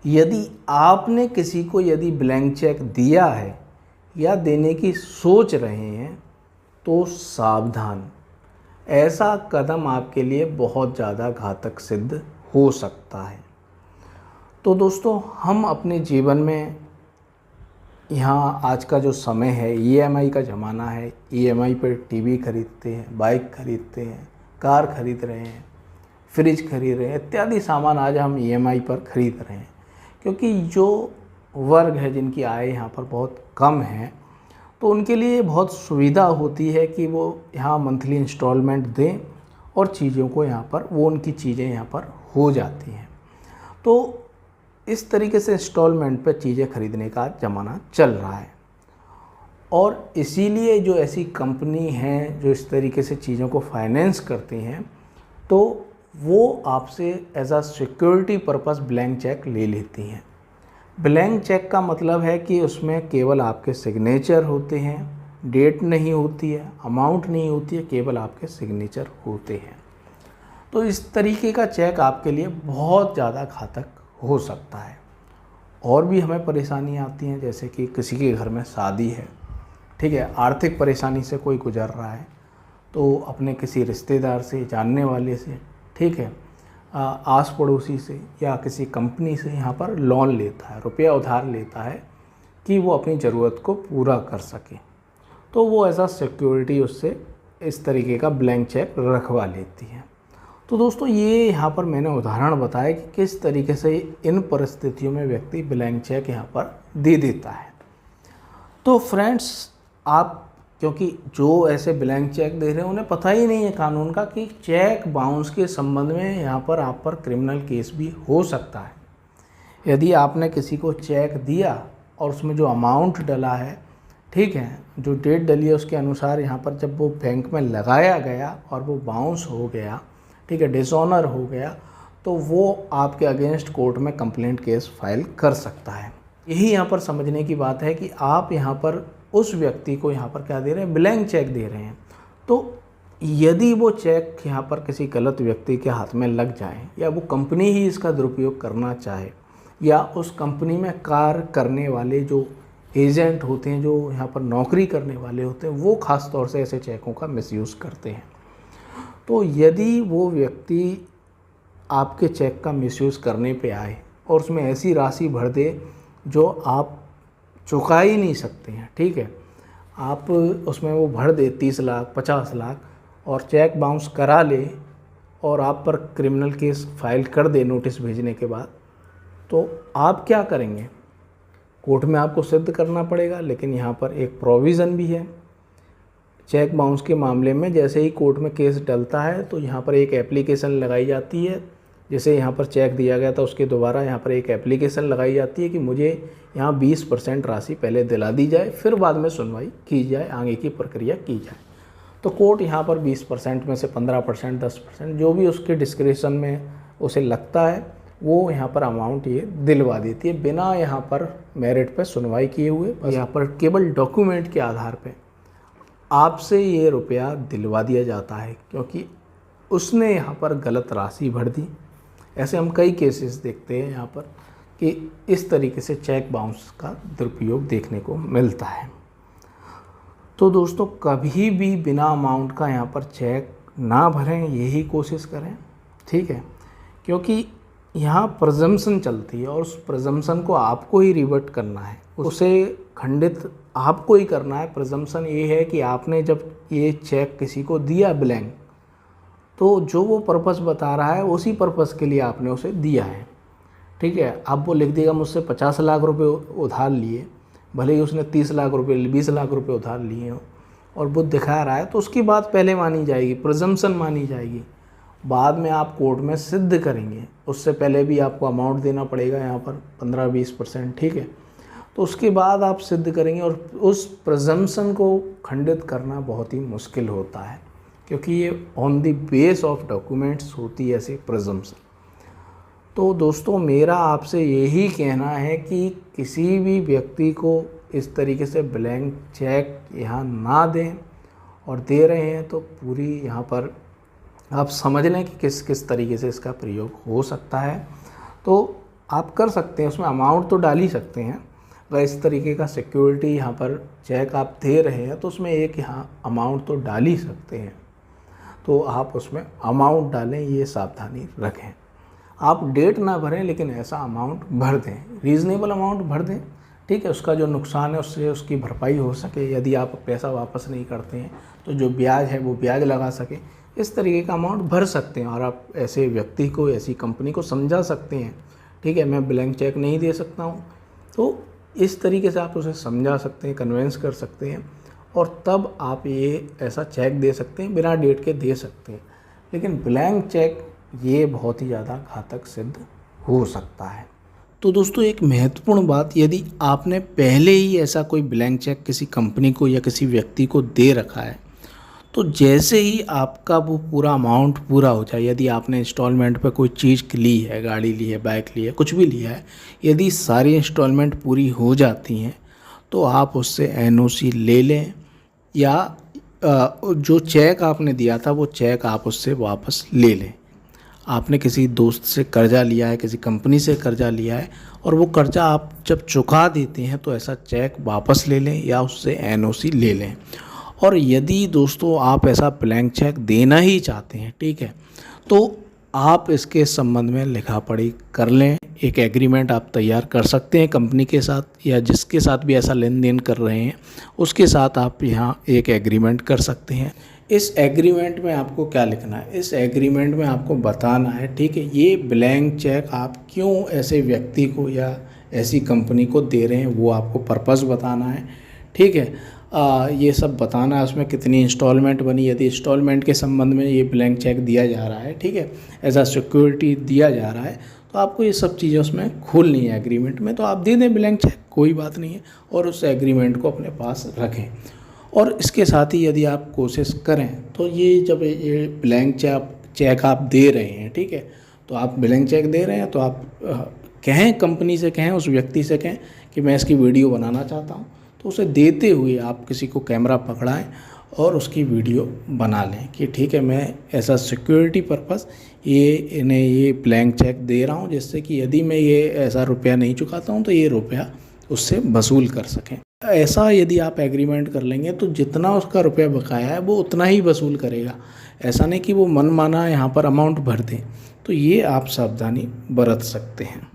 यदि आपने किसी को यदि ब्लैंक चेक दिया है या देने की सोच रहे हैं तो सावधान, ऐसा कदम आपके लिए बहुत ज़्यादा घातक सिद्ध हो सकता है। तो दोस्तों, हम अपने जीवन में यहाँ आज का जो समय है, ईएमआई का ज़माना है। ईएमआई पर टीवी खरीदते हैं, बाइक खरीदते हैं, कार खरीद रहे हैं, फ्रिज खरीद रहे हैं, इत्यादि सामान आज हम ईएमआई पर खरीद रहे हैं। क्योंकि जो वर्ग है जिनकी आय यहाँ पर बहुत कम है, तो उनके लिए बहुत सुविधा होती है कि वो यहाँ मंथली इंस्टॉलमेंट दें और चीज़ों को यहाँ पर वो उनकी चीज़ें यहाँ पर हो जाती हैं। तो इस तरीके से इंस्टॉलमेंट पर चीज़ें खरीदने का ज़माना चल रहा है और इसीलिए जो ऐसी कंपनी हैं जो इस तरीके से चीज़ों को फाइनेंस करती हैं, तो वो आपसे as a security purpose blank cheque ले लेती हैं। ब्लैंक चेक का मतलब है कि उसमें केवल आपके सिग्नेचर होते हैं, डेट नहीं होती है, अमाउंट नहीं होती है, केवल आपके सिग्नेचर होते हैं। तो इस तरीके का चेक आपके लिए बहुत ज़्यादा घातक हो सकता है। और भी हमें परेशानियाँ आती हैं, जैसे कि किसी के घर में शादी है, ठीक है, आर्थिक परेशानी से कोई गुजर रहा है, तो अपने किसी रिश्तेदार से, जानने वाले से, ठीक है, आस पड़ोसी से या किसी कंपनी से यहाँ पर लोन लेता है, रुपया उधार लेता है कि वो अपनी ज़रूरत को पूरा कर सके। तो वो एज अ सिक्योरिटी उससे इस तरीके का ब्लैंक चेक रखवा लेती है। तो दोस्तों, ये यहाँ पर मैंने उदाहरण बताया कि किस तरीके से इन परिस्थितियों में व्यक्ति ब्लैंक चेक यहाँ पर दे देता है। तो फ्रेंड्स, आप क्योंकि जो ऐसे ब्लैंक चेक दे रहे हैं उन्हें पता ही नहीं है कानून का कि चेक बाउंस के संबंध में यहाँ पर आप पर क्रिमिनल केस भी हो सकता है। यदि आपने किसी को चेक दिया और उसमें जो अमाउंट डला है, ठीक है, जो डेट डली है उसके अनुसार यहाँ पर जब वो बैंक में लगाया गया और वो बाउंस हो गया, ठीक है, डिसऑनर हो गया, तो वो आपके अगेंस्ट कोर्ट में कंप्लेंट केस फाइल कर सकता है। यही यहाँ पर समझने की बात है कि आप यहाँ पर उस व्यक्ति को यहाँ पर क्या दे रहे हैं, ब्लैंक चेक दे रहे हैं। तो यदि वो चेक यहाँ पर किसी गलत व्यक्ति के हाथ में लग जाए या वो कंपनी ही इसका दुरुपयोग करना चाहे या उस कंपनी में कार्य करने वाले जो एजेंट होते हैं, जो यहाँ पर नौकरी करने वाले होते हैं, वो ख़ास तौर से ऐसे चेकों का मिसयूज़ करते हैं। तो यदि वो व्यक्ति आपके चेक का मिसयूज़ करने पे आए और उसमें ऐसी राशि भर दे जो आप चुका ही नहीं सकते हैं, ठीक है, आप उसमें वो भर दे 30 लाख 50 लाख और चेक बाउंस करा ले और आप पर क्रिमिनल केस फाइल कर दे नोटिस भेजने के बाद, तो आप क्या करेंगे? कोर्ट में आपको सिद्ध करना पड़ेगा। लेकिन यहाँ पर एक प्रोविज़न भी है चेक बाउंस के मामले में। जैसे ही कोर्ट में केस डलता है तो यहाँ पर एक एप्लीकेशन लगाई जाती है, जैसे यहाँ पर चेक दिया गया था उसके दोबारा यहाँ पर एक एप्लीकेशन लगाई जाती है कि मुझे यहाँ 20% राशि पहले दिला दी जाए, फिर बाद में सुनवाई की जाए, आगे की प्रक्रिया की जाए। तो कोर्ट यहाँ पर 20% में से 15%, 10% जो भी उसके डिस्क्रिप्शन में उसे लगता है वो यहाँ पर अमाउंट ये दिलवा देती है, बिना यहाँ पर मेरिट पे सुनवाई किए हुए। यहाँ पर केवल डॉक्यूमेंट के आधार पे आपसे ये रुपया दिलवा दिया जाता है, क्योंकि उसने यहाँ पर गलत राशि भर दी। ऐसे हम कई केसेस देखते हैं यहाँ पर कि इस तरीके से चेक बाउंस का दुरुपयोग देखने को मिलता है। तो दोस्तों, कभी भी बिना अमाउंट का यहाँ पर चेक ना भरें, यही कोशिश करें, ठीक है, क्योंकि यहाँ प्रजम्पशन चलती है और उस प्रजम्पशन को आपको ही रिवर्ट करना है, उसे खंडित आपको ही करना है। प्रजम्पशन ये है कि आपने जब ये चेक किसी को दिया ब्लैंक, तो जो वो पर्पस बता रहा है उसी पर्पस के लिए आपने उसे दिया है, ठीक है। अब वो लिख देगा मुझसे 50 लाख रुपए उधार लिए, भले ही उसने 30 लाख रुपए 20 लाख रुपए उधार लिए हों और वो दिखा रहा है, तो उसकी बात पहले मानी जाएगी, प्रिजम्पशन मानी जाएगी। बाद में आप कोर्ट में सिद्ध करेंगे, उससे पहले भी आपको अमाउंट देना पड़ेगा यहाँ पर 15-20%, ठीक है। तो उसके बाद आप सिद्ध करेंगे और उस प्रिजम्पशन को खंडित करना बहुत ही मुश्किल होता है, क्योंकि ये on the base of documents होती है ऐसी प्रिजम्पशन। तो दोस्तों, मेरा आपसे यही कहना है कि किसी भी व्यक्ति को इस तरीके से ब्लैंक चेक यहाँ ना दें, और दे रहे हैं तो पूरी यहाँ पर आप समझ लें कि किस किस तरीके से इसका प्रयोग हो सकता है। तो आप कर सकते हैं, उसमें अमाउंट तो डाल ही सकते हैं। अगर इस तरीके का सिक्योरिटी यहाँ पर चेक आप दे रहे हैं तो उसमें एक यहाँ अमाउंट तो डाल ही सकते हैं, तो आप उसमें अमाउंट डालें, ये सावधानी रखें। आप डेट ना भरें लेकिन ऐसा अमाउंट भर दें, रीज़नेबल अमाउंट भर दें, ठीक है। उसका जो नुकसान है उससे उसकी भरपाई हो सके, यदि आप पैसा वापस नहीं करते हैं तो जो ब्याज है वो ब्याज लगा सके, इस तरीके का अमाउंट भर सकते हैं। और आप ऐसे व्यक्ति को, ऐसी कंपनी को समझा सकते हैं, ठीक है, मैं ब्लैंक चेक नहीं दे सकता हूँ, तो इस तरीके से आप उसे समझा सकते हैं, कन्विंस कर सकते हैं, और तब आप ये ऐसा चेक दे सकते हैं, बिना डेट के दे सकते हैं। लेकिन ब्लैंक चेक ये बहुत ही ज़्यादा घातक सिद्ध हो सकता है। तो दोस्तों, एक महत्वपूर्ण बात, यदि आपने पहले ही ऐसा कोई ब्लैंक चेक किसी कंपनी को या किसी व्यक्ति को दे रखा है, तो जैसे ही आपका वो पूरा अमाउंट पूरा हो जाए, यदि आपने इंस्टॉलमेंट पे कोई चीज़ ली है, गाड़ी ली है, बाइक ली है, कुछ भी लिया है, यदि सारी इंस्टॉलमेंट पूरी हो जाती हैं तो आप उससे एनओसी ले लें, या जो चेक आपने दिया था वो चेक आप उससे वापस ले लें। आपने किसी दोस्त से कर्ज़ा लिया है, किसी कंपनी से कर्ज़ा लिया है, और वो कर्ज़ा आप जब चुका देते हैं तो ऐसा चेक वापस ले लें या उससे एनओसी ले लें। और यदि दोस्तों आप ऐसा ब्लैंक चेक देना ही चाहते हैं, ठीक है, तो आप इसके संबंध में लिखा पढ़ी कर लें। एक एग्रीमेंट आप तैयार कर सकते हैं कंपनी के साथ, या जिसके साथ भी ऐसा लेन देन कर रहे हैं उसके साथ आप यहाँ एक एग्रीमेंट कर सकते हैं। इस एग्रीमेंट में आपको क्या लिखना है, इस एग्रीमेंट में आपको बताना है, ठीक है, ये ब्लैंक चेक आप क्यों ऐसे व्यक्ति को या ऐसी कंपनी को दे रहे हैं, वो आपको पर्पस बताना है, ठीक है। ये सब बताना है, उसमें कितनी इंस्टॉलमेंट बनी, यदि इंस्टॉलमेंट के संबंध में ये ब्लैंक चेक दिया जा रहा है, ठीक है, एज आ सिक्योरिटी दिया जा रहा है, तो आपको ये सब चीज़ें उसमें खोलनी है एग्रीमेंट में। तो आप दे दें ब्लैंक चेक, कोई बात नहीं है, और उस एग्रीमेंट को अपने पास रखें। और इसके साथ ही यदि आप कोशिश करें तो ये जब ये ब्लैंक चेक आप दे रहे हैं, ठीक है, तो आप ब्लैंक चेक दे रहे हैं तो आप कहें, कंपनी से कहें, उस व्यक्ति से कहें कि मैं इसकी वीडियो बनाना चाहता हूँ, तो उसे देते हुए आप किसी को कैमरा पकड़ाएं और उसकी वीडियो बना लें कि ठीक है, मैं ऐसा सिक्योरिटी पर्पस इन्हें ये ब्लैंक चेक दे रहा हूँ, जिससे कि यदि मैं ये ऐसा रुपया नहीं चुकाता हूँ तो ये रुपया उससे वसूल कर सकें। ऐसा यदि आप एग्रीमेंट कर लेंगे तो जितना उसका रुपया बकाया है वो उतना ही वसूल करेगा, ऐसा नहीं कि वो मनमाना यहाँ पर अमाउंट भर दें। तो ये आप सावधानी बरत सकते हैं।